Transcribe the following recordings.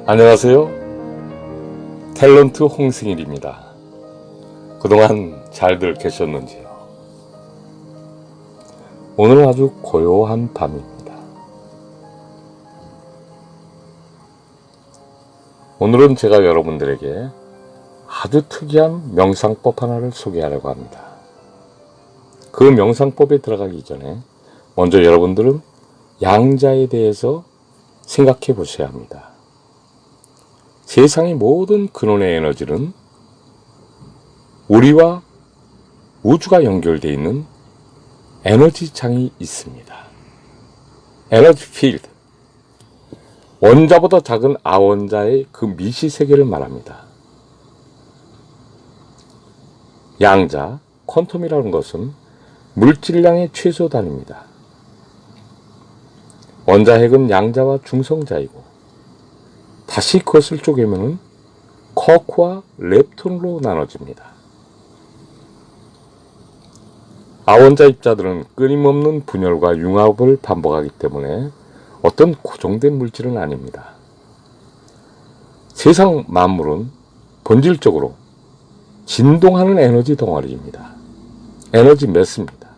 안녕하세요. 탤런트 홍승일입니다. 그동안 잘들 계셨는지요? 오늘은 아주 고요한 밤입니다. 오늘은 제가 여러분들에게 아주 특이한 명상법 하나를 소개하려고 합니다. 그 명상법에 들어가기 전에 먼저 여러분들은 양자에 대해서 생각해 보셔야 합니다. 세상의 모든 근원의 에너지는 우리와 우주가 연결되어 있는 에너지장이 있습니다. 에너지 필드. 원자보다 작은 아원자의 그 미시세계를 말합니다. 양자, 퀀텀이라는 것은 물질량의 최소 단위입니다. 원자핵은 양자와 중성자이고 다시 그것을 쪼개면 쿼크와 렙톤으로 나눠집니다. 아원자 입자들은 끊임없는 분열과 융합을 반복하기 때문에 어떤 고정된 물질은 아닙니다. 세상 만물은 본질적으로 진동하는 에너지 덩어리입니다. 에너지 매스입니다.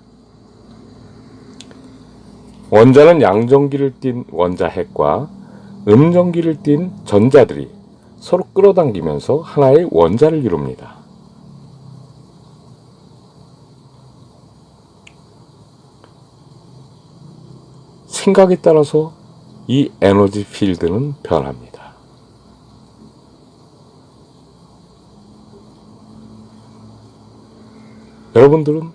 원자는 양전기를 띤 원자핵과 음전기를 띤 전자들이 서로 끌어당기면서 하나의 원자를 이룹니다. 생각에 따라서 이 에너지 필드는 변합니다. 여러분들은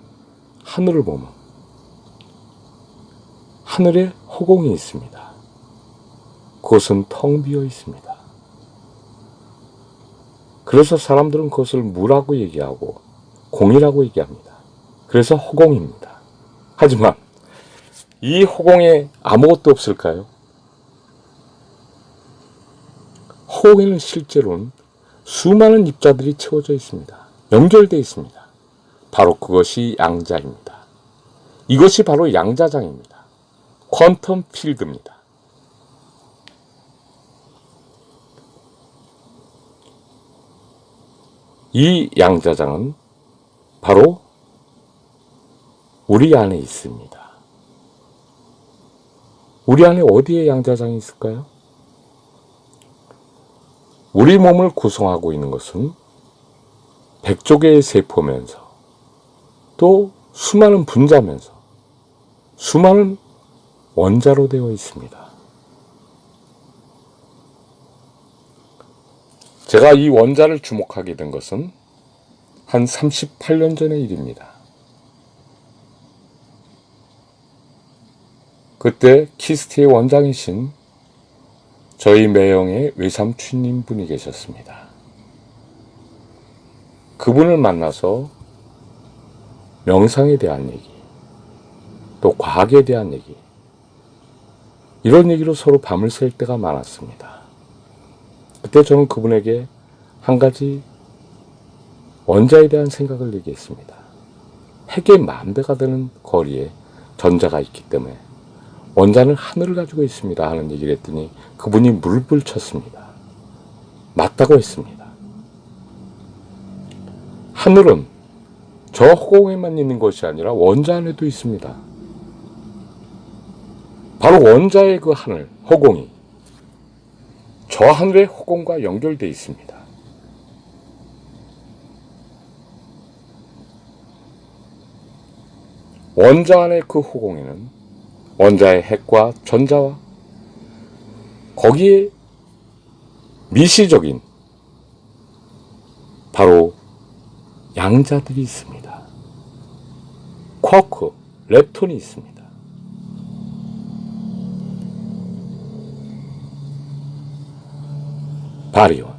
하늘을 보면 하늘에 허공이 있습니다. 그것은 텅 비어 있습니다. 그래서 사람들은 그것을 물하고 얘기하고 공이라고 얘기합니다. 그래서 허공입니다. 하지만 이 허공에 아무것도 없을까요? 허공에는 실제로는 수많은 입자들이 채워져 있습니다. 연결되어 있습니다. 바로 그것이 양자입니다. 이것이 바로 양자장입니다. 퀀텀 필드입니다. 이 양자장은 바로 우리 안에 있습니다. 우리 안에 어디에 양자장이 있을까요? 우리 몸을 구성하고 있는 것은 100조 개의 세포면서 또 수많은 분자면서 수많은 원자로 되어 있습니다. 제가 이 원자를 주목하게 된 것은 한 38년 전의 일입니다. 그때 키스트의 원장이신 저희 매형의 외삼촌님 분이 계셨습니다. 그분을 만나서 명상에 대한 얘기, 또 과학에 대한 얘기, 이런 얘기로 서로 밤을 샐 때가 많았습니다. 그때 저는 그분에게 한 가지 원자에 대한 생각을 얘기했습니다. 핵의 10,000배가 되는 거리에 전자가 있기 때문에 원자는 하늘을 가지고 있습니다 하는 얘기를 했더니 그분이 물불 쳤습니다. 맞다고 했습니다. 하늘은 저 허공에만 있는 것이 아니라 원자 안에도 있습니다. 바로 원자의 그 하늘, 허공이 저 하늘의 허공과 연결되어 있습니다. 원자 안의 그 허공에는 원자의 핵과 전자와 거기에 미시적인 바로 양자들이 있습니다. 쿼크, 렙톤이 있습니다. 바리온,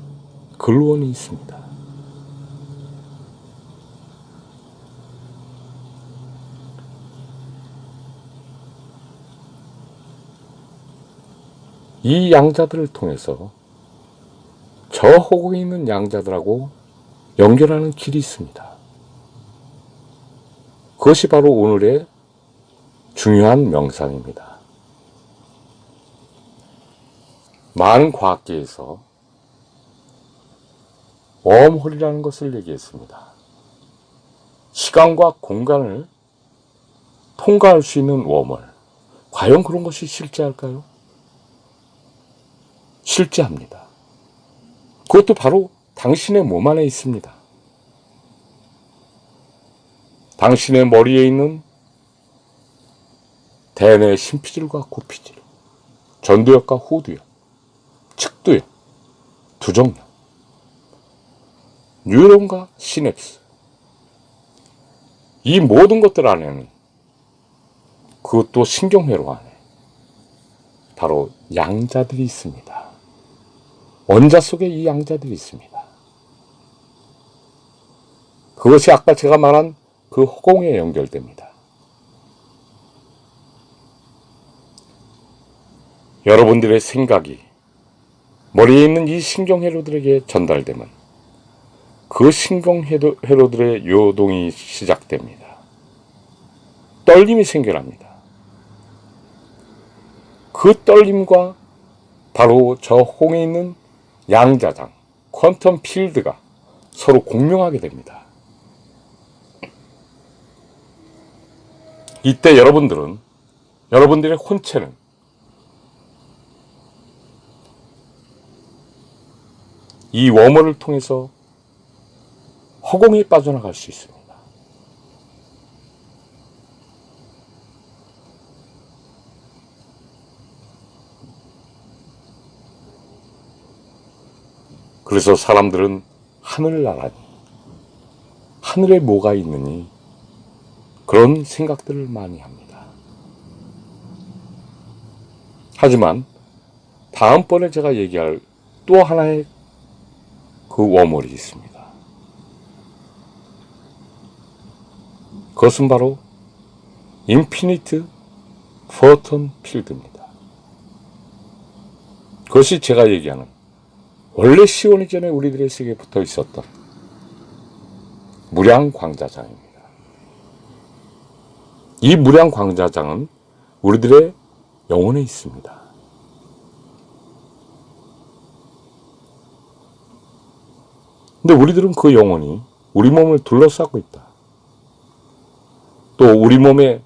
글루온이 있습니다. 이 양자들을 통해서 저 허공에 있는 양자들하고 연결하는 길이 있습니다. 그것이 바로 오늘의 중요한 명상입니다. 많은 과학계에서 웜홀이라는 것을 얘기했습니다. 시간과 공간을 통과할 수 있는 웜홀. 과연 그런 것이 실제할까요? 실제합니다. 그것도 바로 당신의 몸 안에 있습니다. 당신의 머리에 있는 대뇌 심피질과 고피질, 전두엽과 후두엽, 측두엽, 두정엽, 뉴런과 시냅스, 이 모든 것들 안에는, 그것도 신경회로 안에 바로 양자들이 있습니다. 원자 속에 이 양자들이 있습니다. 그것이 아까 제가 말한 그 허공에 연결됩니다. 여러분들의 생각이 머리에 있는 이 신경회로들에게 전달되면 그 신경회로들의 요동이 시작됩니다. 떨림이 생겨납니다. 그 떨림과 바로 저 허공에 있는 양자장, 퀀텀 필드가 서로 공명하게 됩니다. 이때 여러분들의 혼체는 이 웜홀을 통해서 허공에 빠져나갈 수 있습니다. 그래서 사람들은 하늘을 나라니, 하늘에 뭐가 있느니, 그런 생각들을 많이 합니다. 하지만 다음번에 제가 얘기할 또 하나의 그 웜홀이 있습니다. 그것은 바로 인피니트 포톤 필드입니다. 그것이 제가 얘기하는 원래 시온 이전에 우리들의 세계에 붙어 있었던 무량 광자장입니다. 이 무량 광자장은 우리들의 영혼에 있습니다. 근데 우리들은 그 영혼이 우리 몸을 둘러싸고 있다. 또 우리 몸의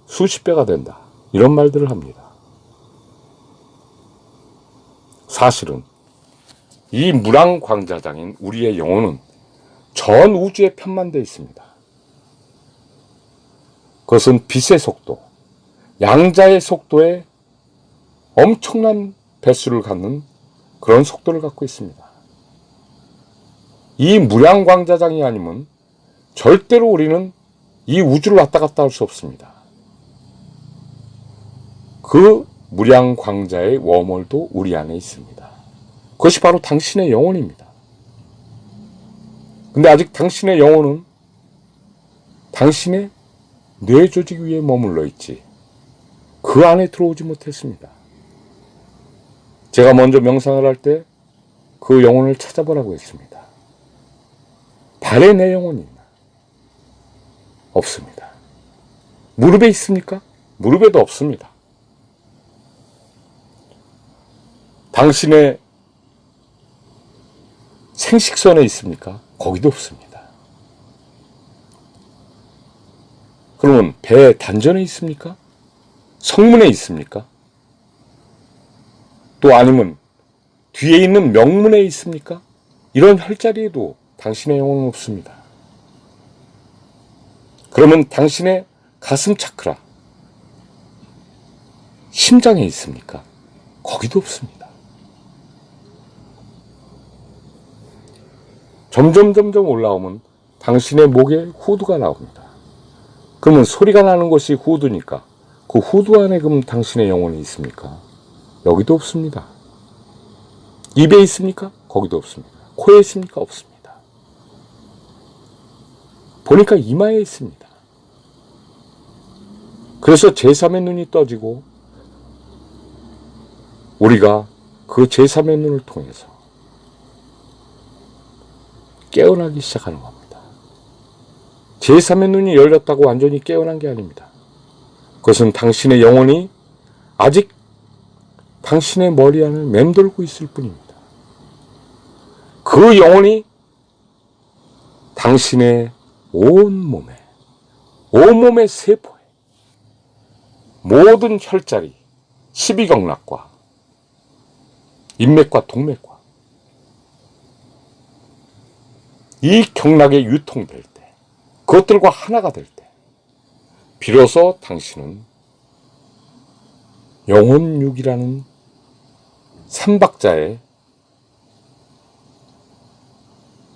수십 배가 된다. 이런 말들을 합니다. 사실은 이 무량 광자장인 우리의 영혼은 전 우주에 편만되어 있습니다. 그것은 빛의 속도, 양자의 속도에 엄청난 배수를 갖는 그런 속도를 갖고 있습니다. 이 무량 광자장이 아니면 절대로 우리는 이 우주를 왔다 갔다 할 수 없습니다. 그 무량 광자의 웜홀도 우리 안에 있습니다. 그것이 바로 당신의 영혼입니다. 근데 아직 당신의 영혼은 당신의 뇌 조직 위에 머물러 있지 그 안에 들어오지 못했습니다. 제가 먼저 명상을 할 때 그 영혼을 찾아보라고 했습니다. 발에 내 영혼이 있나? 없습니다. 무릎에 있습니까? 무릎에도 없습니다. 당신의 생식선에 있습니까? 거기도 없습니다. 그러면 배 단전에 있습니까? 성문에 있습니까? 또 아니면 뒤에 있는 명문에 있습니까? 이런 혈자리에도 당신의 영혼은 없습니다. 그러면 당신의 가슴 차크라, 심장에 있습니까? 거기도 없습니다. 점점 올라오면 당신의 목에 후두가 나옵니다. 그러면 소리가 나는 것이 후두니까 그 후두 안에 그럼 당신의 영혼이 있습니까? 여기도 없습니다. 입에 있습니까? 거기도 없습니다. 코에 있습니까? 없습니다. 보니까 이마에 있습니다. 그래서 제3의 눈이 떠지고 우리가 그 제3의 눈을 통해서 깨어나기 시작하는 겁니다. 제3의 눈이 열렸다고 완전히 깨어난 게 아닙니다. 그것은 당신의 영혼이 아직 당신의 머리 안을 맴돌고 있을 뿐입니다. 그 영혼이 당신의 온몸의 세포에 모든 혈자리, 십이경락과 인맥과 동맥과 이 경락에 유통될 때, 그것들과 하나가 될 때, 비로소 당신은 영혼육이라는 삼박자의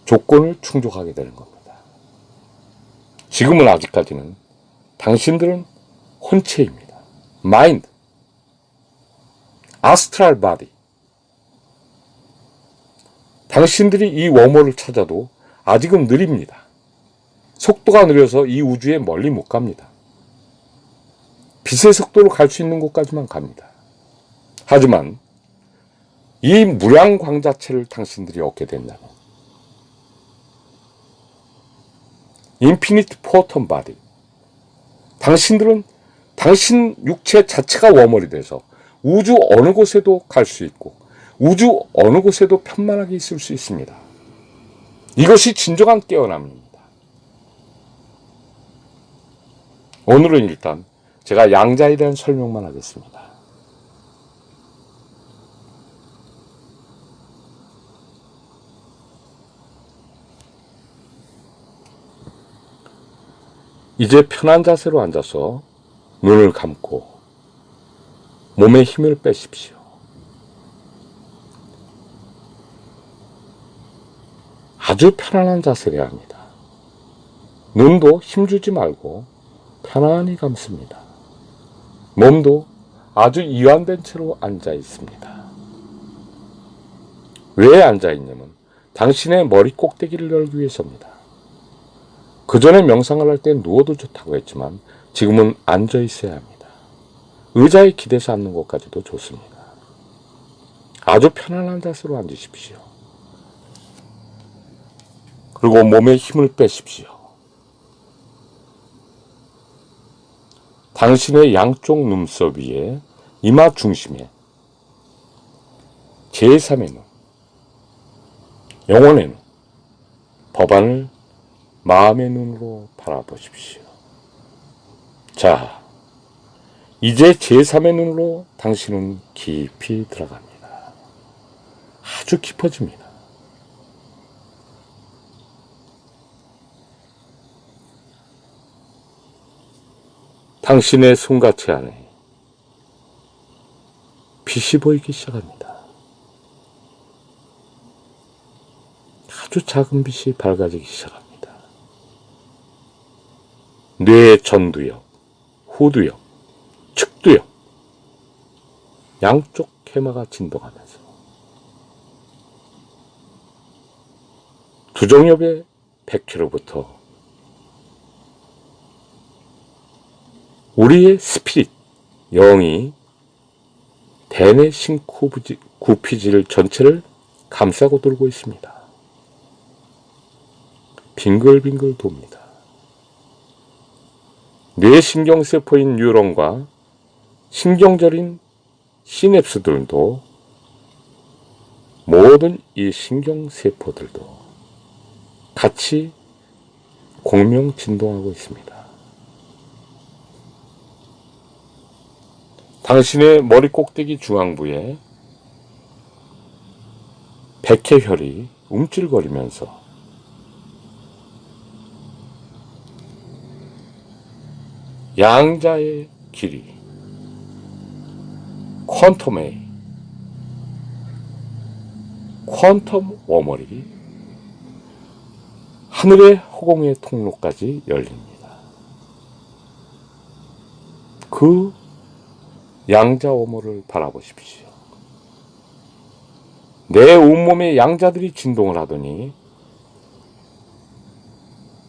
조건을 충족하게 되는 겁니다. 지금은 아직까지는 당신들은 혼체입니다. 마인드, 아스트랄 바디. 당신들이 이 웜홀을 찾아도 아직은 느립니다. 속도가 느려서 이 우주에 멀리 못 갑니다. 빛의 속도로 갈 수 있는 곳까지만 갑니다. 하지만 이 무량광 자체를 당신들이 얻게 된다면 인피니트 포톤 바디, 당신들은 당신 육체 자체가 웜홀이 돼서 우주 어느 곳에도 갈 수 있고 우주 어느 곳에도 편만하게 있을 수 있습니다. 이것이 진정한 깨어남입니다. 오늘은 일단 제가 양자에 대한 설명만 하겠습니다. 이제 편한 자세로 앉아서 눈을 감고 몸에 힘을 빼십시오. 아주 편안한 자세를 해야 합니다. 눈도 힘주지 말고 편안히 감습니다. 몸도 아주 이완된 채로 앉아 있습니다. 왜 앉아 있냐면 당신의 머리 꼭대기를 열기 위해서입니다. 그 전에 명상을 할 땐 누워도 좋다고 했지만 지금은 앉아 있어야 합니다. 의자에 기대서 앉는 것까지도 좋습니다. 아주 편안한 자세로 앉으십시오. 그리고 몸에 힘을 빼십시오. 당신의 양쪽 눈썹 위에 이마 중심에 제3의 눈, 영혼의 눈, 법안을 마음의 눈으로 바라보십시오. 자, 이제 제3의 눈으로 당신은 깊이 들어갑니다. 아주 깊어집니다. 당신의 손가채 안에 빛이 보이기 시작합니다. 아주 작은 빛이 밝아지기 시작합니다. 뇌의 전두엽, 후두엽, 측두엽, 양쪽 해마가 진동하면서 두정엽의 백회로부터 우리의 스피릿, 영이 대뇌 신구피질 전체를 감싸고 돌고 있습니다. 빙글빙글 돕니다. 뇌신경세포인 뉴런과 신경절인 시냅스들도 모든 이 신경세포들도 같이 공명 진동하고 있습니다. 당신의 머리 꼭대기 중앙부에 백회혈이 움찔거리면서 양자의 길이, 퀀텀의 퀀텀 워머리, 하늘의 허공의 통로까지 열립니다. 그 양자 워머를 바라보십시오. 내 온몸에 양자들이 진동을 하더니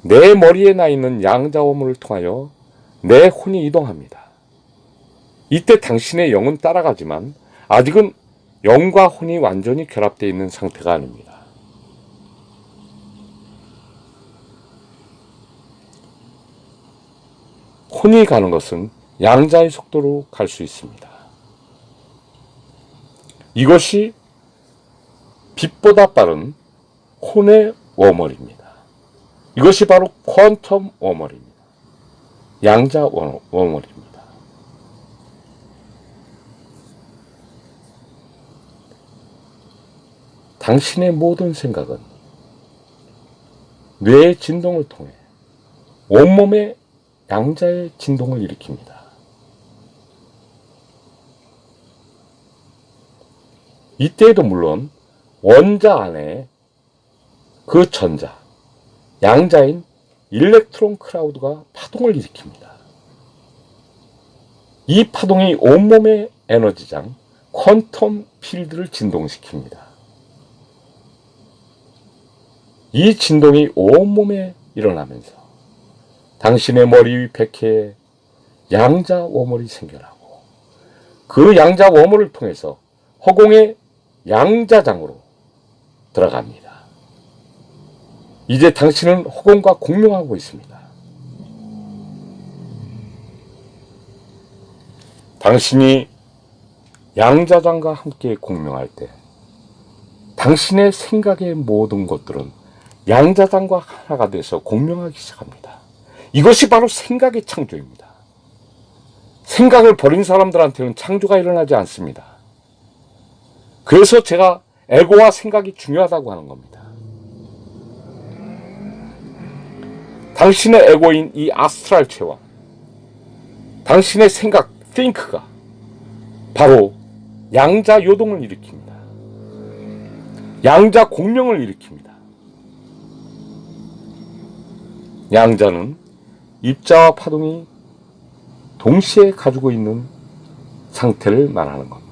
내 머리에 나 있는 양자 워머를 통하여 내 혼이 이동합니다. 이때 당신의 영은 따라가지만 아직은 영과 혼이 완전히 결합되어 있는 상태가 아닙니다. 혼이 가는 것은 양자의 속도로 갈 수 있습니다. 이것이 빛보다 빠른 혼의 워머리입니다. 이것이 바로 퀀텀 워머리입니다. 양자 워머리입니다. 당신의 모든 생각은 뇌의 진동을 통해 온몸의 양자의 진동을 일으킵니다. 이때에도 물론 원자 안에 그 전자, 양자인 일렉트론 클라우드가 파동을 일으킵니다. 이 파동이 온몸의 에너지장, 퀀텀 필드를 진동시킵니다. 이 진동이 온몸에 일어나면서 당신의 머리 위 백회에 양자 워멀이 생겨나고 그 양자 워멀을 통해서 허공의 양자장으로 들어갑니다. 이제 당신은 허공과 공명하고 있습니다. 당신이 양자장과 함께 공명할 때 당신의 생각의 모든 것들은 양자장과 하나가 돼서 공명하기 시작합니다. 이것이 바로 생각의 창조입니다. 생각을 버린 사람들한테는 창조가 일어나지 않습니다. 그래서 제가 에고와 생각이 중요하다고 하는 겁니다. 당신의 에고인 이 아스트랄체와 당신의 생각, think가 바로 양자 요동을 일으킵니다. 양자 공명을 일으킵니다. 양자는 입자와 파동이 동시에 가지고 있는 상태를 말하는 겁니다.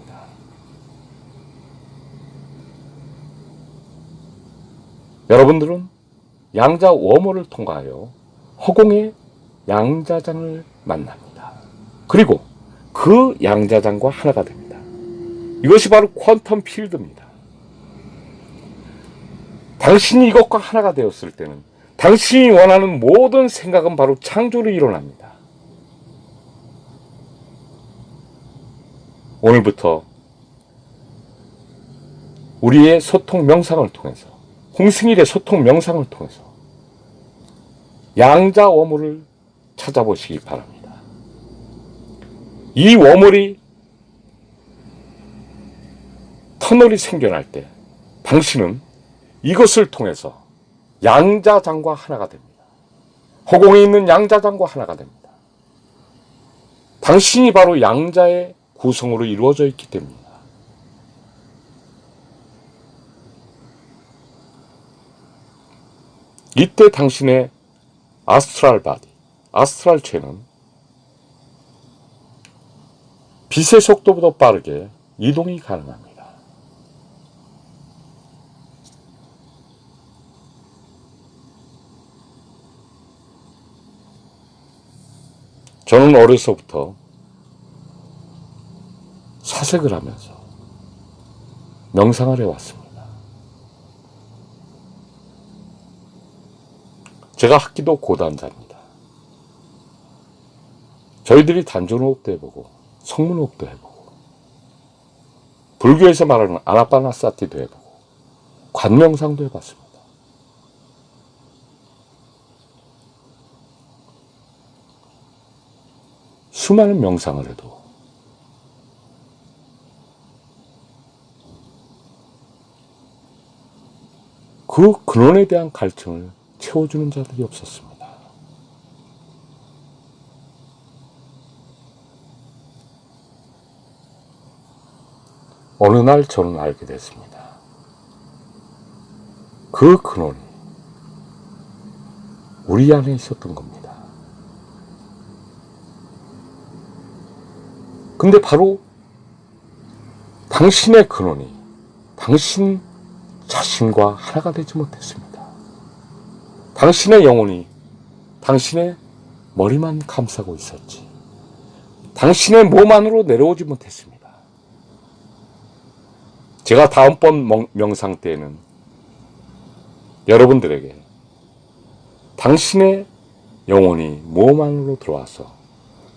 여러분들은 양자 워머를 통과하여 허공의 양자장을 만납니다. 그리고 그 양자장과 하나가 됩니다. 이것이 바로 퀀텀 필드입니다. 당신이 이것과 하나가 되었을 때는 당신이 원하는 모든 생각은 바로 창조로 일어납니다. 오늘부터 우리의 소통 명상을 통해서 홍승일의 소통 명상을 통해서 양자 워물을 찾아보시기 바랍니다. 이 워물이 터널이 생겨날 때 당신은 이것을 통해서 양자장과 하나가 됩니다. 허공에 있는 양자장과 하나가 됩니다. 당신이 바로 양자의 구성으로 이루어져 있기 때문입니다. 이때 당신의 아스트랄 바디, 아스트랄 체는 빛의 속도보다 빠르게 이동이 가능합니다. 저는 어려서부터 사색을 하면서 명상을 해왔습니다. 제가 학기도 고단자입니다. 저희들이 단전호흡도 해보고 성문호흡도 해보고 불교에서 말하는 아나파나사티도 해보고 관명상도 해봤습니다. 수많은 명상을 해도 그 근원에 대한 갈증을 채워주는 자들이 없었습니다. 어느 날 저는 알게 됐습니다. 그 근원이 우리 안에 있었던 겁니다. 근데 바로 당신의 근원이 당신 자신과 하나가 되지 못했습니다. 당신의 영혼이 당신의 머리만 감싸고 있었지 당신의 몸 안으로 내려오지 못했습니다. 제가 다음번 명상 때에는 여러분들에게 당신의 영혼이 몸 안으로 들어와서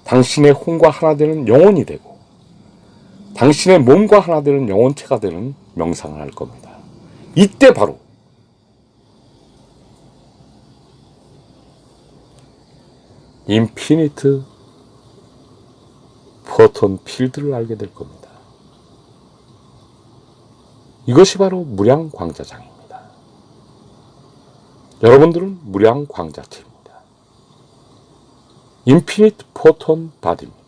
당신의 혼과 하나 되는 영혼이 되고 당신의 몸과 하나 되는 영혼체가 되는 명상을 할 겁니다. 이때 바로 인피니트 포톤 필드를 알게 될 겁니다. 이것이 바로 무량광자장입니다. 여러분들은 무량광자체입니다. 인피니트 포톤 바디입니다.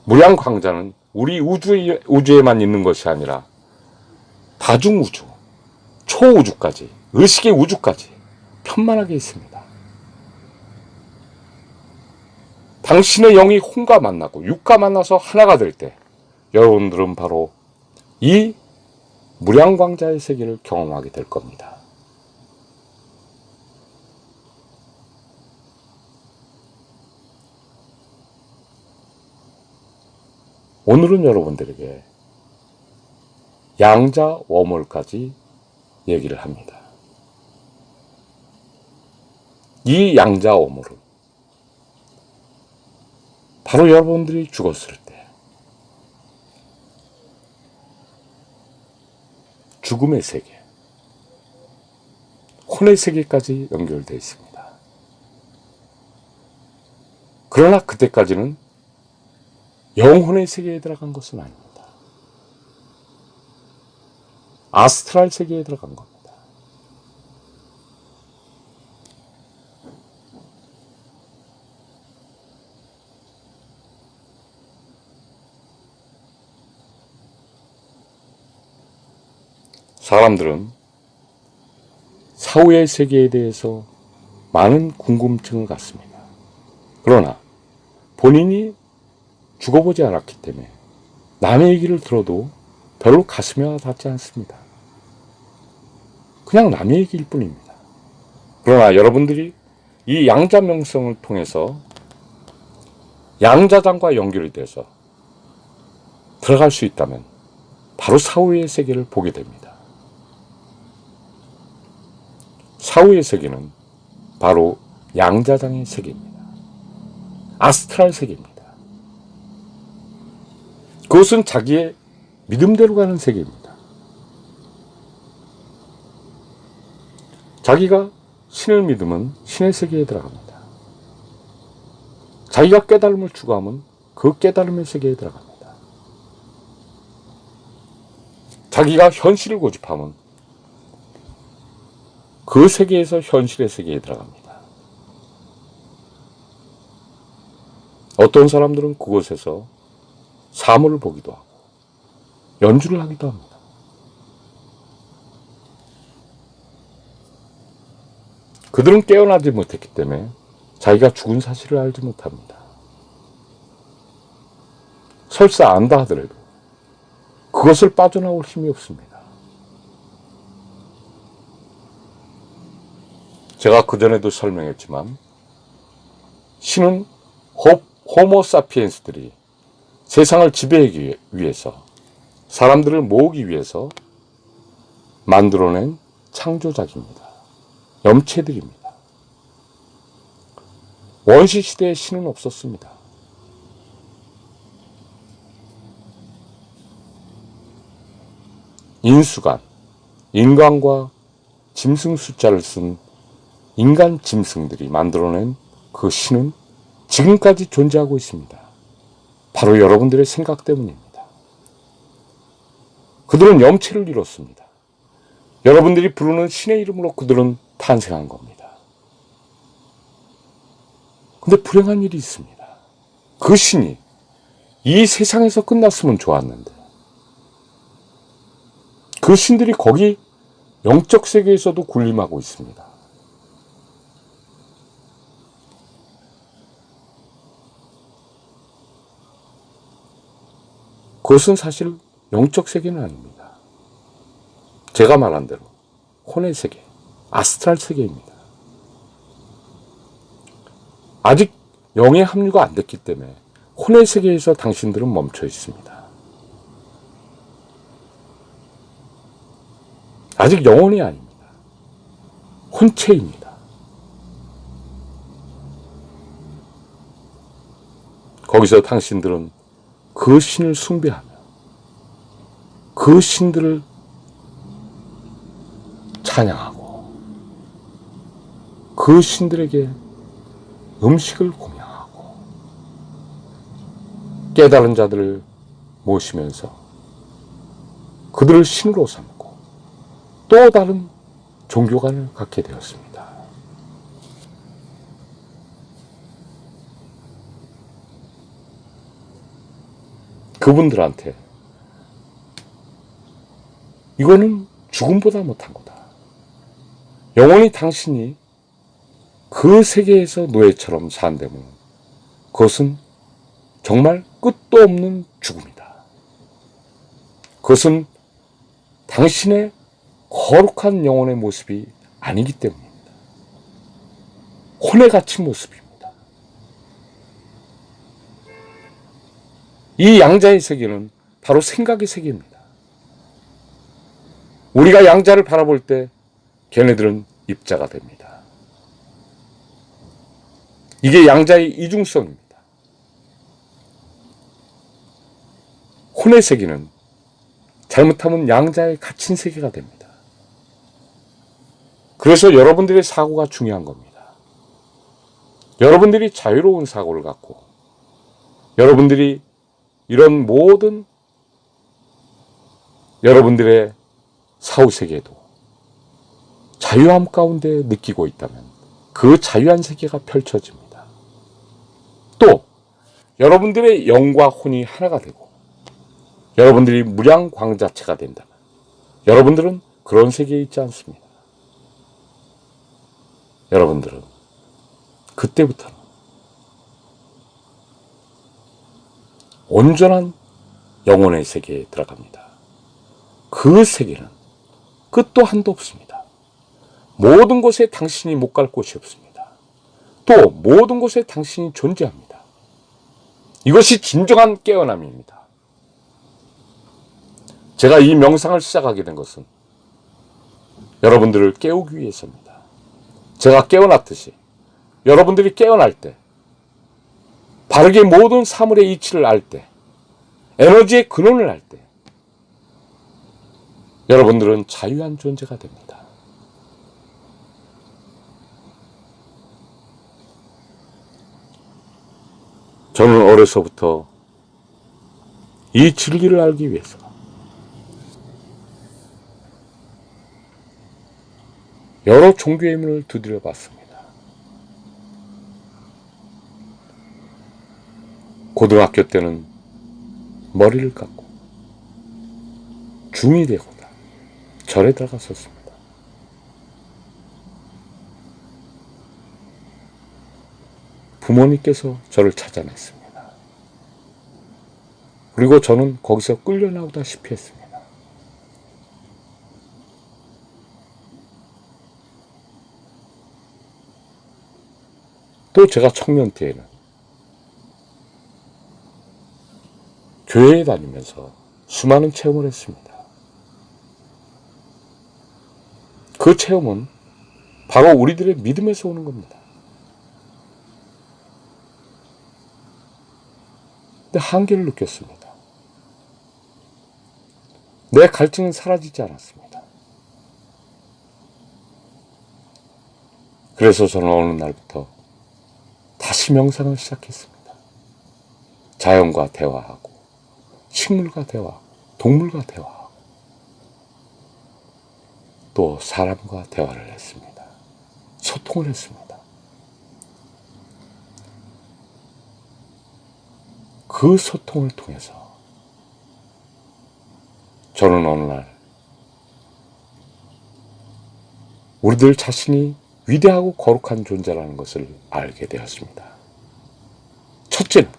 무량광자는 우리 우주에만 있는 것이 아니라 다중우주, 초우주까지, 의식의 우주까지 편만하게 있습니다. 당신의 영이 혼과 만나고 육과 만나서 하나가 될 때 여러분들은 바로 이 무량광자의 세계를 경험하게 될 겁니다. 오늘은 여러분들에게 양자 웜홀까지 얘기를 합니다. 이 양자 웜홀은 바로 여러분들이 죽었을 때 죽음의 세계, 혼의 세계까지 연결되어 있습니다. 그러나 그때까지는 영혼의 세계에 들어간 것은 아닙니다. 아스트랄 세계에 들어간 겁니다. 사람들은 사후의 세계에 대해서 많은 궁금증을 갖습니다. 그러나 본인이 죽어보지 않았기 때문에 남의 얘기를 들어도 별로 가슴에 와닿지 않습니다. 그냥 남의 얘기일 뿐입니다. 그러나 여러분들이 이 양자 명성을 통해서 양자장과 연결이 돼서 들어갈 수 있다면 바로 사후의 세계를 보게 됩니다. 사후의 세계는 바로 양자장의 세계입니다. 아스트랄 세계입니다. 그것은 자기의 믿음대로 가는 세계입니다. 자기가 신을 믿으면 신의 세계에 들어갑니다. 자기가 깨달음을 추구하면 그 깨달음의 세계에 들어갑니다. 자기가 현실을 고집하면 그 세계에서 현실의 세계에 들어갑니다. 어떤 사람들은 그곳에서 사물을 보기도 하고 연주를 하기도 합니다. 그들은 깨어나지 못했기 때문에 자기가 죽은 사실을 알지 못합니다. 설사 안다 하더라도 그것을 빠져나올 힘이 없습니다. 제가 그전에도 설명했지만 신은 호모사피엔스들이 세상을 지배하기 위해서 사람들을 모으기 위해서 만들어낸 창조작입니다. 염체들입니다. 원시시대에 신은 없었습니다. 인수간, 인간과 짐승 숫자를 쓴 인간 짐승들이 만들어낸 그 신은 지금까지 존재하고 있습니다. 바로 여러분들의 생각 때문입니다. 그들은 염체를 이뤘습니다. 여러분들이 부르는 신의 이름으로 그들은 탄생한 겁니다. 근데 불행한 일이 있습니다. 그 신이 이 세상에서 끝났으면 좋았는데 그 신들이 거기 영적 세계에서도 군림하고 있습니다. 그것은 사실 영적 세계는 아닙니다. 제가 말한 대로 혼의 세계, 아스트랄 세계입니다. 아직 영의 합류가 안 됐기 때문에 혼의 세계에서 당신들은 멈춰 있습니다. 아직 영혼이 아닙니다. 혼체입니다. 거기서 당신들은 그 신을 숭배하며 그 신들을 찬양하고 그 신들에게 음식을 공양하고 깨달은 자들을 모시면서 그들을 신으로 삼고 또 다른 종교관을 갖게 되었습니다. 그분들한테 이거는 죽음보다 못한 거다. 영원히 당신이 그 세계에서 노예처럼 산다면 그것은 정말 끝도 없는 죽음이다. 그것은 당신의 거룩한 영혼의 모습이 아니기 때문입니다. 혼에 갇힌 모습입니다. 이 양자의 세계는 바로 생각의 세계입니다. 우리가 양자를 바라볼 때 걔네들은 입자가 됩니다. 이게 양자의 이중성입니다. 혼의 세계는 잘못하면 양자에 갇힌 세계가 됩니다. 그래서 여러분들의 사고가 중요한 겁니다. 여러분들이 자유로운 사고를 갖고 여러분들이 이런 모든 여러분들의 사후세계도 자유함 가운데 느끼고 있다면 그 자유한 세계가 펼쳐집니다. 또 여러분들의 영과 혼이 하나가 되고 여러분들이 무량광자체가 된다면 여러분들은 그런 세계에 있지 않습니다. 여러분들은 그때부터는 온전한 영혼의 세계에 들어갑니다. 그 세계는 끝도 한도 없습니다. 모든 곳에 당신이 못 갈 곳이 없습니다. 또 모든 곳에 당신이 존재합니다. 이것이 진정한 깨어남입니다. 제가 이 명상을 시작하게 된 것은 여러분들을 깨우기 위해서입니다. 제가 깨어났듯이 여러분들이 깨어날 때 바르게 모든 사물의 이치를 알 때, 에너지의 근원을 알 때, 여러분들은 자유한 존재가 됩니다. 저는 어려서부터 이 진리를 알기 위해서 여러 종교의 문을 두드려 봤습니다. 고등학교 때는 머리를 깎고 중이 되고나 절에 들어갔었습니다. 부모님께서 저를 찾아냈습니다. 그리고 저는 거기서 끌려 나오다시피 했습니다. 또 제가 청년 때에는 교회에 다니면서 수많은 체험을 했습니다. 그 체험은 바로 우리들의 믿음에서 오는 겁니다. 근데 한계를 느꼈습니다. 내 갈증은 사라지지 않았습니다. 그래서 저는 어느 날부터 다시 명상을 시작했습니다. 자연과 대화하고 식물과 대화하고 동물과 대화하고 또 사람과 대화를 했습니다. 소통을 했습니다. 그 소통을 통해서 저는 어느 날 우리들 자신이 위대하고 거룩한 존재라는 것을 알게 되었습니다. 첫째는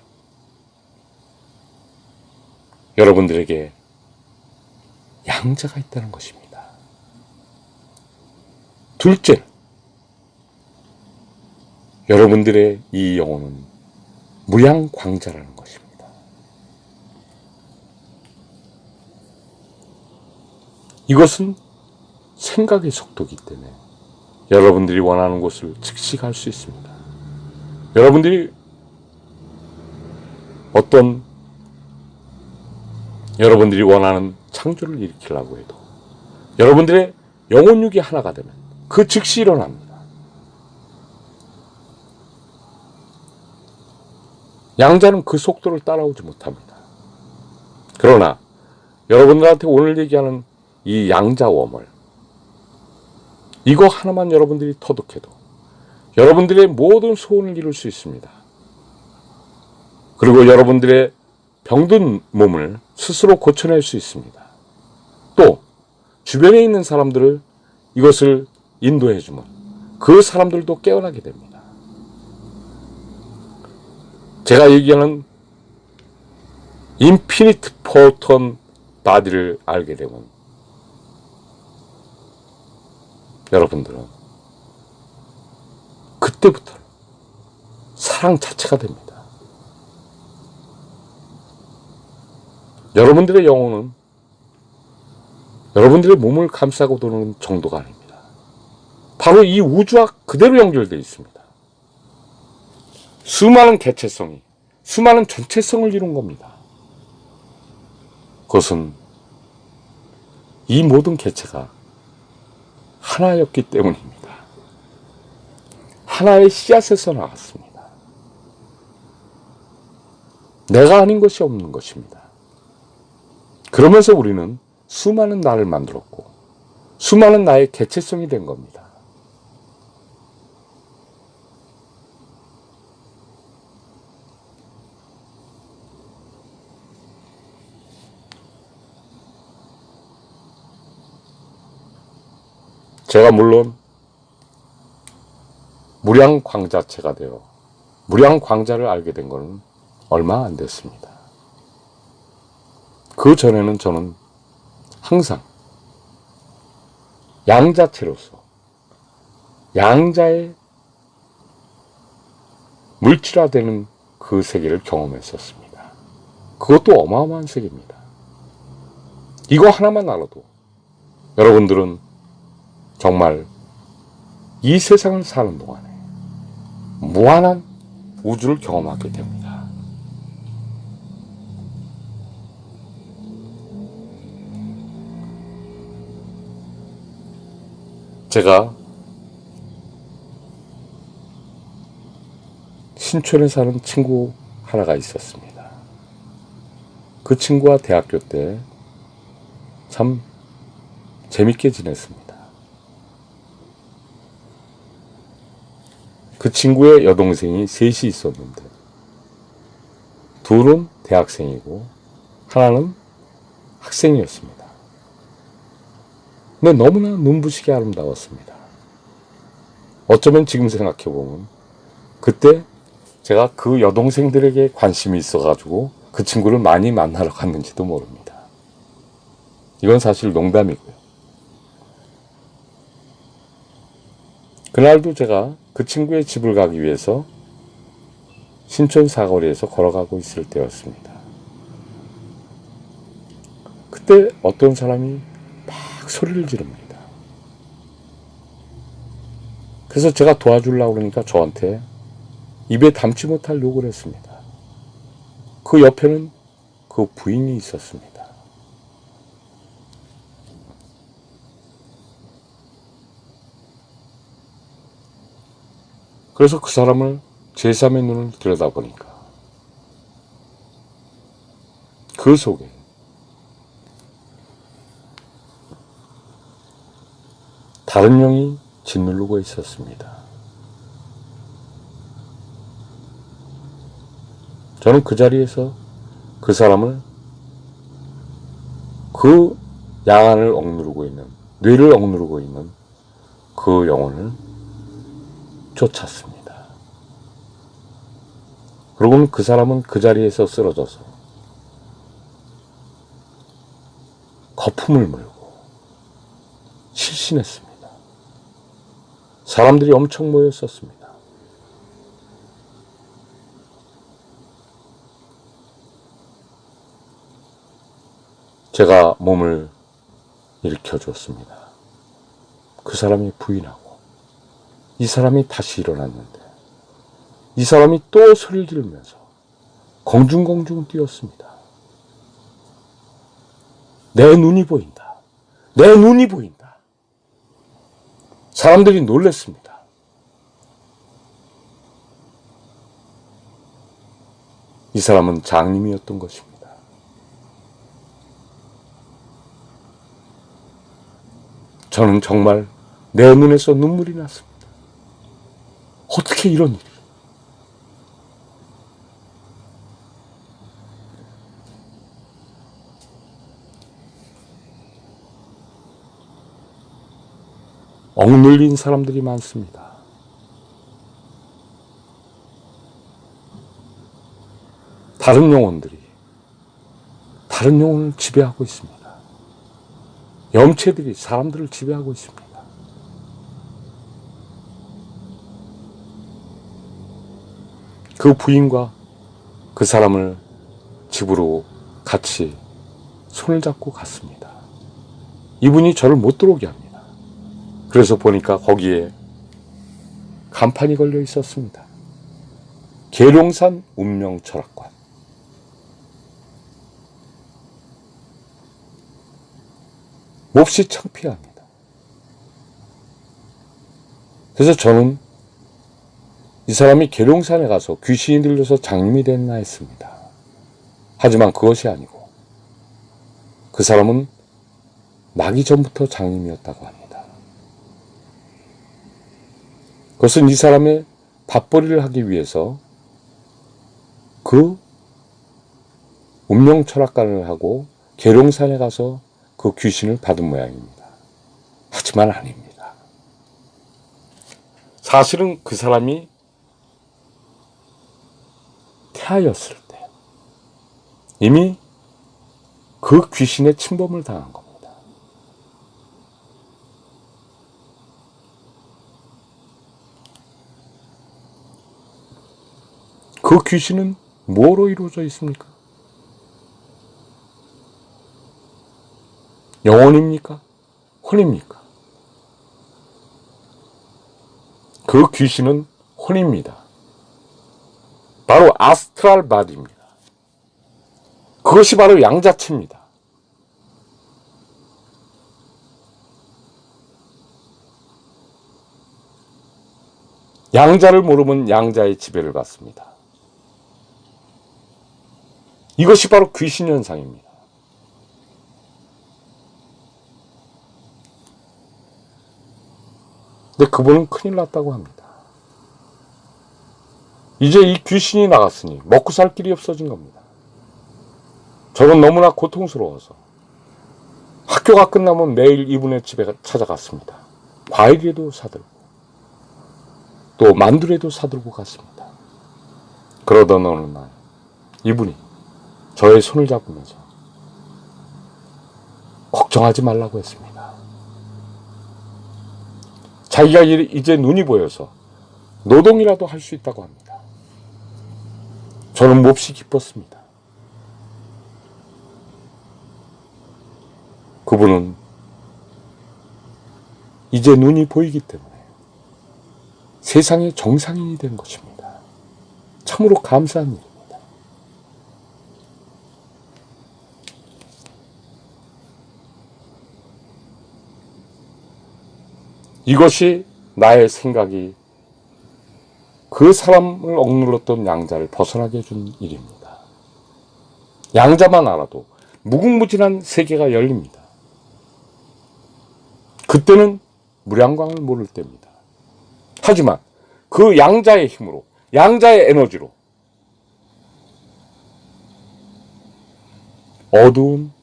여러분들에게 양자가 있다는 것입니다. 둘째는 여러분들의 이 영혼은 무량광자라는 것입니다. 이것은 생각의 속도이기 때문에 여러분들이 원하는 곳을 즉시 갈 수 있습니다. 여러분들이 어떤 여러분들이 원하는 창조를 일으키려고 해도 여러분들의 영혼육이 하나가 되면 그 즉시 일어납니다. 양자는 그 속도를 따라오지 못합니다. 그러나 여러분들한테 오늘 얘기하는 이 양자워멀, 이거 하나만 여러분들이 터득해도 여러분들의 모든 소원을 이룰 수 있습니다. 그리고 여러분들의 병든 몸을 스스로 고쳐낼 수 있습니다. 또 주변에 있는 사람들을 이것을 인도해주면 그 사람들도 깨어나게 됩니다. 제가 얘기하는 인피니트 포톤 바디를 알게 되면 여러분들은 그때부터 사랑 자체가 됩니다. 여러분들의 영혼은 여러분들의 몸을 감싸고 도는 정도가 아닙니다. 바로 이 우주와 그대로 연결되어 있습니다. 수많은 개체성이 수많은 전체성을 이룬 겁니다. 그것은 이 모든 개체가 하나였기 때문입니다. 하나의 씨앗에서 나왔습니다. 내가 아닌 것이 없는 것입니다. 그러면서 우리는 수많은 나를 만들었고 수많은 나의 개체성이 된 겁니다. 제가 물론 무량광자체가 되어 무량광자를 알게 된 것은 얼마 안 됐습니다. 그 전에는 저는 항상 양자체로서 양자의 물질화되는 그 세계를 경험했었습니다. 그것도 어마어마한 세계입니다. 이거 하나만 알아도 여러분들은 정말 이 세상을 사는 동안에 무한한 우주를 경험하게 됩니다. 제가 신촌에 사는 친구 하나가 있었습니다. 그 친구와 대학교 때 참 재밌게 지냈습니다. 그 친구의 여동생이 셋이 있었는데 둘은 대학생이고 하나는 학생이었습니다. 근데 너무나 눈부시게 아름다웠습니다. 어쩌면 지금 생각해보면 그때 제가 그 여동생들에게 관심이 있어가지고 그 친구를 많이 만나러 갔는지도 모릅니다. 이건 사실 농담이고요. 그날도 제가 그 친구의 집을 가기 위해서 신촌 사거리에서 걸어가고 있을 때였습니다. 그때 어떤 사람이 막 소리를 지릅니다. 그래서 제가 도와주려고 그러니까 저한테 입에 담지 못할 욕을 했습니다. 그 옆에는 그 부인이 있었습니다. 그래서 그 사람을 제3의 눈을 들여다보니까 그 속에 다른 영이 짓누르고 있었습니다. 저는 그 자리에서 그 사람을 그 양안을 억누르고 있는, 뇌를 억누르고 있는 그 영혼을 쫓았습니다. 그러고는 그 사람은 그 자리에서 쓰러져서 거품을 물고 실신했습니다. 사람들이 엄청 모였었습니다. 제가 몸을 일으켜줬습니다. 그 사람이 부인하고 이 사람이 다시 일어났는데 이 사람이 또 소리를 지르면서 공중공중 뛰었습니다. 내 눈이 보인다. 내 눈이 보인다. 사람들이 놀랐습니다. 이 사람은 장님이었던 것입니다. 저는 정말 내 눈에서 눈물이 났습니다. 어떻게 이런 일이? 억눌린 사람들이 많습니다. 다른 영혼들이 다른 영혼을 지배하고 있습니다. 염체들이 사람들을 지배하고 있습니다. 그 부인과 그 사람을 집으로 같이 손을 잡고 갔습니다. 이분이 저를 못 들어오게 합니다. 그래서 보니까 거기에 간판이 걸려 있었습니다. 계룡산 운명철학관. 몹시 창피합니다. 그래서 저는 이 사람이 계룡산에 가서 귀신이 들려서 장님이 됐나 했습니다. 하지만 그것이 아니고 그 사람은 나기 전부터 장님이었다고 합니다. 그것은 이 사람의 밥벌이를 하기 위해서 그 운명철학관을 하고 계룡산에 가서 그 귀신을 받은 모양입니다. 하지만 아닙니다. 사실은 그 사람이 태아였을 때 이미 그 귀신의 침범을 당한 겁니다. 그 귀신은 뭐로 이루어져 있습니까? 영혼입니까? 혼입니까? 그 귀신은 혼입니다. 바로 아스트랄 바디입니다. 그것이 바로 양자체입니다. 양자를 모르면 양자의 지배를 받습니다. 이것이 바로 귀신 현상입니다. 근데 그분은 큰일 났다고 합니다. 이제 이 귀신이 나갔으니 먹고 살 길이 없어진 겁니다. 저는 너무나 고통스러워서 학교가 끝나면 매일 이분의 집에 찾아갔습니다. 과일이라도 사들고 또 만두라도 사들고 갔습니다. 그러던 어느 날 이분이 저의 손을 잡으면서 걱정하지 말라고 했습니다. 자기가 이제 눈이 보여서 노동이라도 할 수 있다고 합니다. 저는 몹시 기뻤습니다. 그분은 이제 눈이 보이기 때문에 세상의 정상인이 된 것입니다. 참으로 감사한 일입니다. 이것이 나의 생각이 그 사람을 억눌렀던 양자를 벗어나게 해준 일입니다. 양자만 알아도 무궁무진한 세계가 열립니다. 그때는 무량광을 모를 때입니다. 하지만 그 양자의 힘으로, 양자의 에너지로 어두운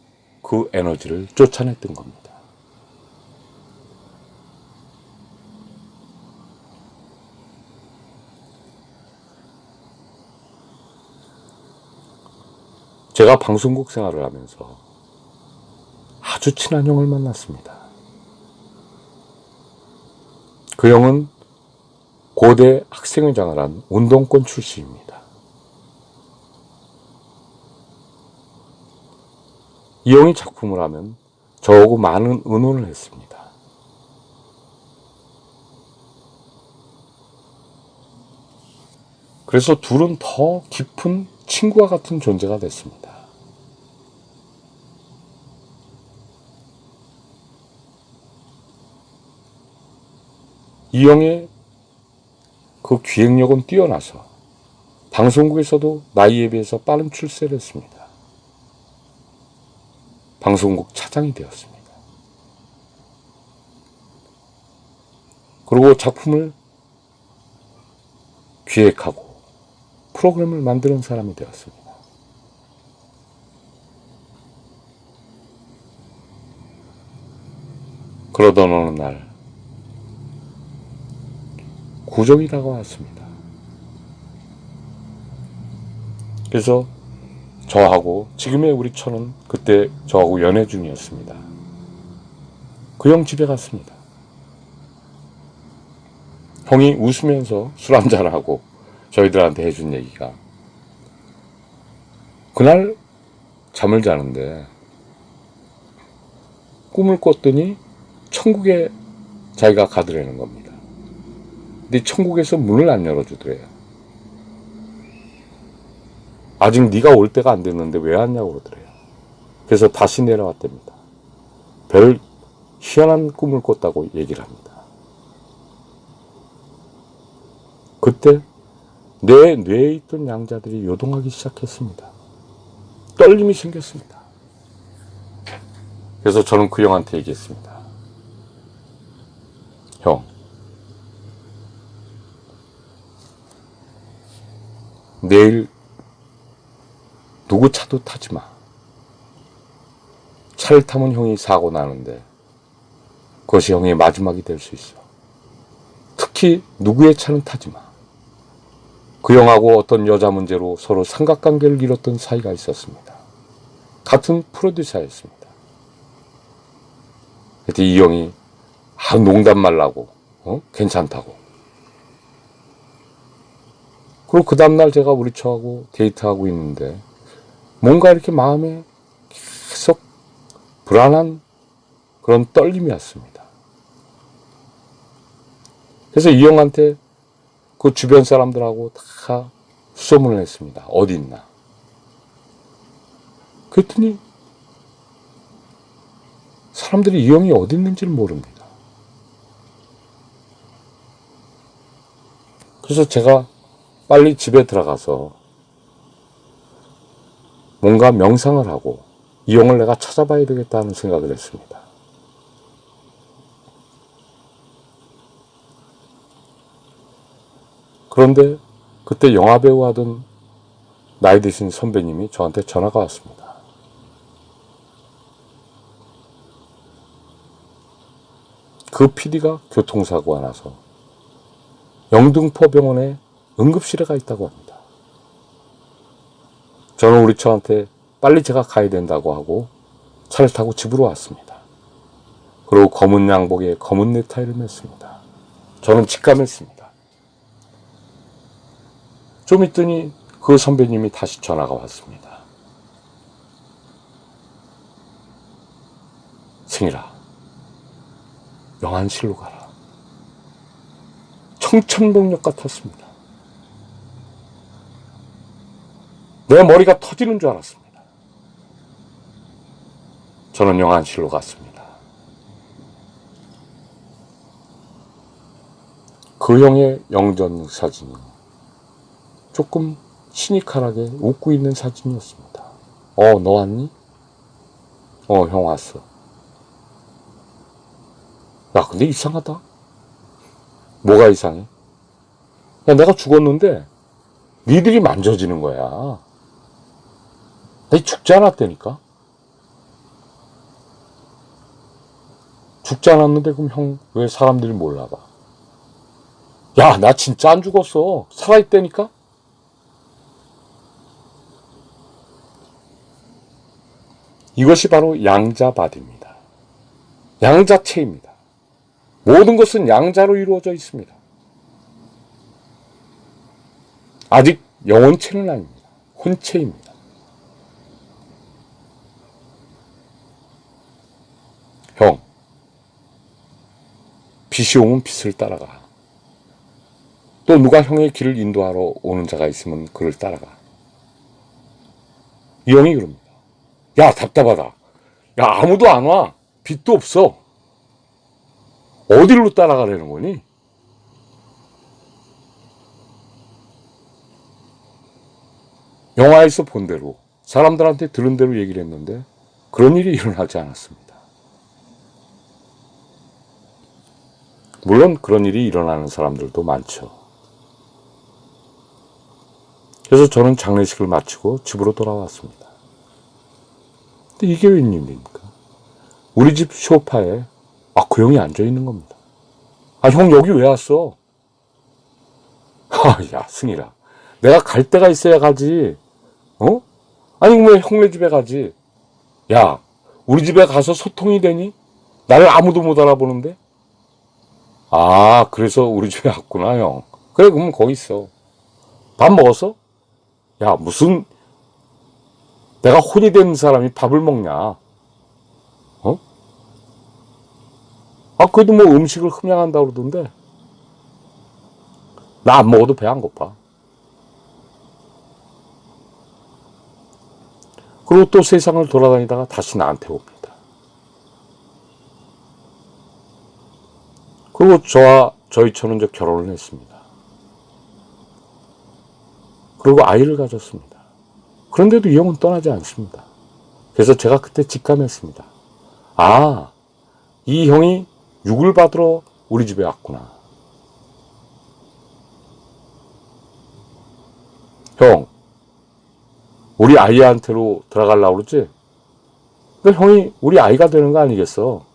그 에너지를 쫓아냈던 겁니다. 제가 방송국 생활을 하면서 아주 친한 형을 만났습니다. 그 형은 고대 학생회장을 한 운동권 출신입니다. 이 형이 작품을 하면 저하고 많은 의논을 했습니다. 그래서 둘은 더 깊은 친구와 같은 존재가 됐습니다. 이 형의 그 기획력은 뛰어나서 방송국에서도 나이에 비해서 빠른 출세를 했습니다. 방송국 차장이 되었습니다. 그리고 작품을 기획하고 프로그램을 만드는 사람이 되었습니다. 그러던 어느 날 구정이 다가왔습니다. 그래서 저하고 지금의 우리 천은 그때 저하고 연애 중이었습니다. 그 형 집에 갔습니다. 형이 웃으면서 술 한잔하고 저희들한테 해준 얘기가, 그날 잠을 자는데 꿈을 꿨더니 천국에 자기가 가더라는 겁니다. 근데 천국에서 문을 안 열어주더래요. 아직 네가 올 때가 안 됐는데 왜 왔냐고 그러더래요. 그래서 다시 내려왔답니다. 별 희한한 꿈을 꿨다고 얘기를 합니다. 그때 내 뇌에 있던 양자들이 요동하기 시작했습니다. 떨림이 생겼습니다. 그래서 저는 그 형한테 얘기했습니다. 형, 내일 누구 차도 타지 마. 차를 타면 형이 사고 나는데 그것이 형의 마지막이 될 수 있어. 특히 누구의 차는 타지 마. 그 형하고 어떤 여자 문제로 서로 삼각관계를 이뤘던 사이가 있었습니다. 같은 프로듀서였습니다. 그때 이 형이 농담 말라고 괜찮다고. 그리고 그 다음날 제가 우리 처하고 데이트하고 있는데 뭔가 이렇게 마음에 계속 불안한 그런 떨림이 왔습니다. 그래서 이 형한테 그 주변 사람들하고 다 수소문을 했습니다. 어디 있나. 그랬더니 사람들이 이 형이 어디 있는지를 모릅니다. 그래서 제가 빨리 집에 들어가서 뭔가 명상을 하고 이 형을 내가 찾아봐야 되겠다는 생각을 했습니다. 그런데 그때 영화배우 하던 나이 드신 선배님이 저한테 전화가 왔습니다. 그 PD가 교통사고가 나서 영등포병원에 응급실에 가 있다고 합니다. 저는 우리 처한테 빨리 제가 가야 된다고 하고 차를 타고 집으로 왔습니다. 그리고 검은 양복에 검은 넥타이를 맸습니다. 저는 직감했습니다. 좀 있더니 그 선배님이 다시 전화가 왔습니다. 승일아, 영안실로 가라. 청천벽력 같았습니다. 내 머리가 터지는 줄 알았습니다. 저는 영안실로 갔습니다. 그 형의 영전 사진이 조금 시니컬하게 웃고 있는 사진이었습니다. 너 왔니? 형 왔어. 야, 근데 이상하다. 뭐가 이상해? 야, 내가 죽었는데 니들이 만져지는 거야. 나 죽지 않았다니까? 죽지 않았는데 그럼 형 왜 사람들이 몰라봐? 야, 나 진짜 안 죽었어. 살아있다니까? 이것이 바로 양자바디입니다. 양자체입니다. 모든 것은 양자로 이루어져 있습니다. 아직 영혼체는 아닙니다. 혼체입니다. 형, 빛이 오면 빛을 따라가. 또 누가 형의 길을 인도하러 오는 자가 있으면 그를 따라가. 이 형이 그럽니다. 야, 답답하다. 야, 아무도 안 와. 빛도 없어. 어디로 따라가려는 거니? 영화에서 본 대로, 사람들한테 들은 대로 얘기를 했는데 그런 일이 일어나지 않았습니다. 물론 그런 일이 일어나는 사람들도 많죠. 그래서 저는 장례식을 마치고 집으로 돌아왔습니다. 근데 이게 웬일입니까? 우리 집 소파에 그 형이 앉아있는 겁니다. 형 여기 왜 왔어? 야, 승희라. 내가 갈 데가 있어야 가지. 아니 왜 형네 집에 가지? 야, 우리 집에 가서 소통이 되니? 나를 아무도 못 알아보는데? 그래서 우리 집에 왔구나, 형. 그래, 그럼 거기 있어. 밥 먹었어? 야, 무슨 내가 혼이 된 사람이 밥을 먹냐? 그래도 뭐 음식을 흠양한다고 그러던데. 나 안 먹어도 배 안 고파. 그리고 또 세상을 돌아다니다가 다시 나한테 옵니다. 그리고 저희 처는 이제 결혼을 했습니다. 그리고 아이를 가졌습니다. 그런데도 이 형은 떠나지 않습니다. 그래서 제가 그때 직감했습니다. 이 형이 육을 받으러 우리 집에 왔구나. 형, 우리 아이한테로 들어가려고 그러지? 그러니까 형이 우리 아이가 되는 거 아니겠어?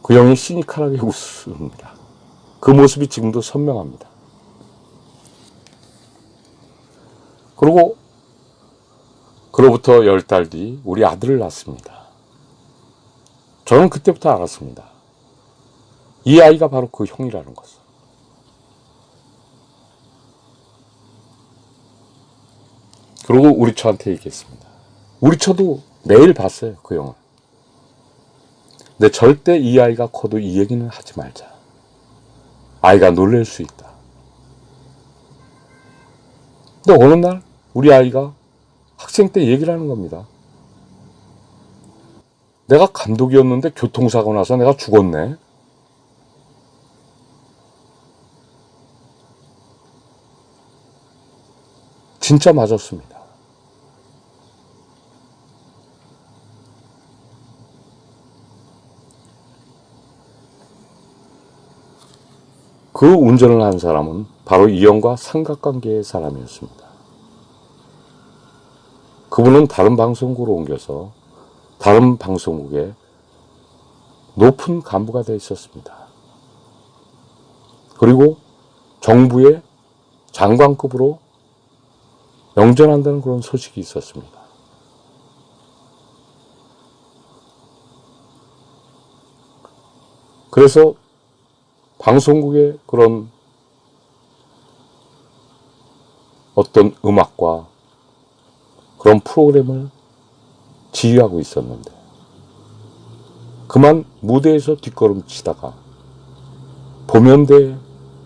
그 형이 시니컬하게 웃습니다. 그 모습이 지금도 선명합니다. 그리고 그로부터 10달 뒤 우리 아들을 낳습니다. 저는 그때부터 알았습니다. 이 아이가 바로 그 형이라는 것을. 그리고 우리 처한테 얘기했습니다. 우리 처도 매일 봤어요, 그 형을. 근데 절대 이 아이가 커도 이 얘기는 하지 말자. 아이가 놀랄 수 있다. 근데 어느 날 우리 아이가 학생 때 얘기를 하는 겁니다. 내가 감독이었는데 교통사고 나서 내가 죽었네. 진짜 맞았습니다. 그 운전을 한 사람은 바로 이 형과 삼각관계의 사람이었습니다. 그분은 다른 방송국으로 옮겨서 다른 방송국에 높은 간부가 되어 있었습니다. 그리고 정부의 장관급으로 영전한다는 그런 소식이 있었습니다. 그래서 방송국의 그런 어떤 음악과 그런 프로그램을 지휘하고 있었는데 그만 무대에서 뒷걸음치다가 보면대에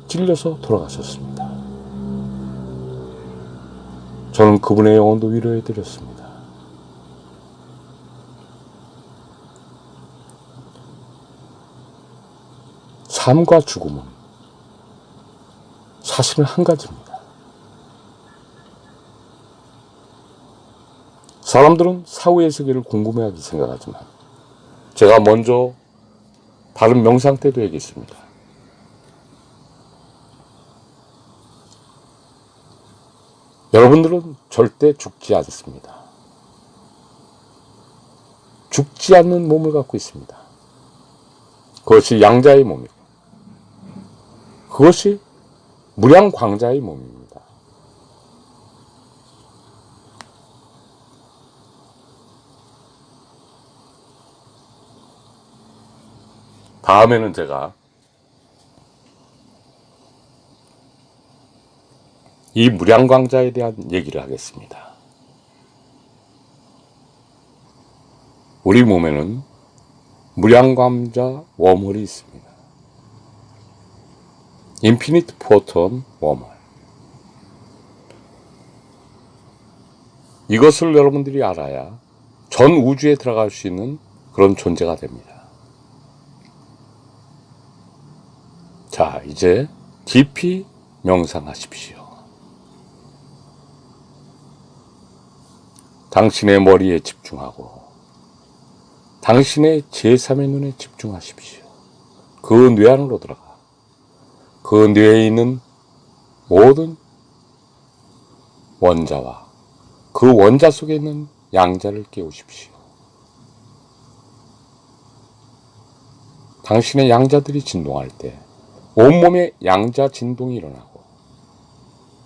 찔려서 돌아가셨습니다. 저는 그분의 영혼도 위로해드렸습니다. 삶과 죽음은 사실은 한 가지입니다. 사람들은 사후의 세계를 궁금해하기 생각하지만 제가 먼저 다른 명상 때도 얘기했습니다. 여러분들은 절대 죽지 않습니다. 죽지 않는 몸을 갖고 있습니다. 그것이 양자의 몸이고 그것이 무량광자의 몸입니다. 다음에는 제가 이 무량광자에 대한 얘기를 하겠습니다. 우리 몸에는 무량광자 웜홀이 있습니다. 인피니트 포톤 웜홀. 이것을 여러분들이 알아야 전 우주에 들어갈 수 있는 그런 존재가 됩니다. 자, 이제 깊이 명상하십시오. 당신의 머리에 집중하고 당신의 제3의 눈에 집중하십시오. 그 뇌 안으로 들어가 그 뇌에 있는 모든 원자와 그 원자 속에 있는 양자를 깨우십시오. 당신의 양자들이 진동할 때 온몸에 양자 진동이 일어나고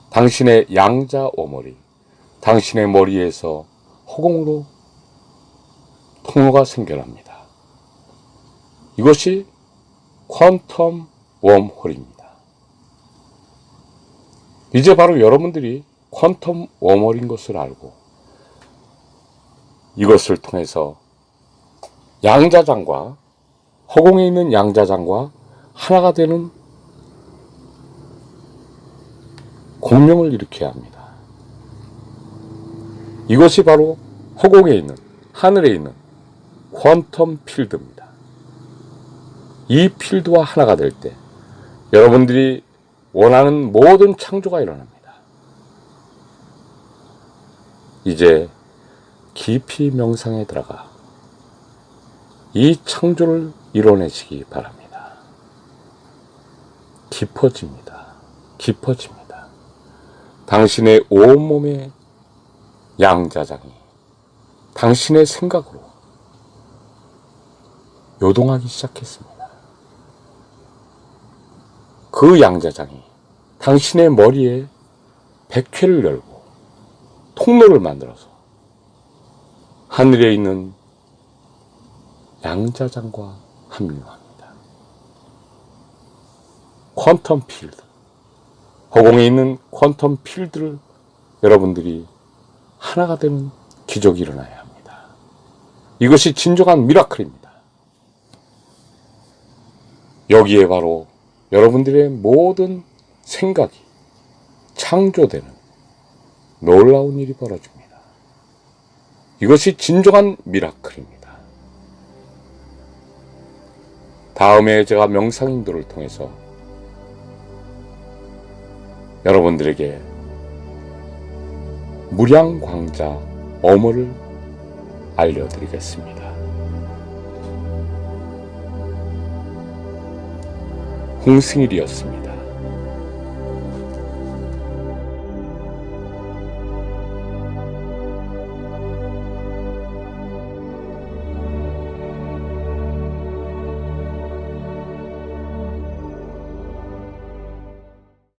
당신의 양자 오머리, 당신의 머리에서 허공으로 통로가 생겨납니다. 이것이 퀀텀 웜홀입니다. 이제 바로 여러분들이 퀀텀 웜홀인 것을 알고 이것을 통해서 양자장과 허공에 있는 양자장과 하나가 되는 공명을 일으켜야 합니다. 이것이 바로 허공에 있는, 하늘에 있는 퀀텀 필드입니다. 이 필드와 하나가 될 때 여러분들이 원하는 모든 창조가 일어납니다. 이제 깊이 명상에 들어가 이 창조를 이뤄내시기 바랍니다. 깊어집니다. 깊어집니다. 당신의 온몸의 양자장이 당신의 생각으로 요동하기 시작했습니다. 그 양자장이 당신의 머리에 백회를 열고 통로를 만들어서 하늘에 있는 양자장과 합류합니다. 퀀텀 필드, 허공에 있는 퀀텀 필드를 여러분들이 하나가 되는 기적이 일어나야 합니다. 이것이 진정한 미라클입니다. 여기에 바로 여러분들의 모든 생각이 창조되는 놀라운 일이 벌어집니다. 이것이 진정한 미라클입니다. 다음에 제가 명상 인도를 통해서 여러분들에게 무량광자 어머를 알려드리겠습니다. 홍승일이었습니다.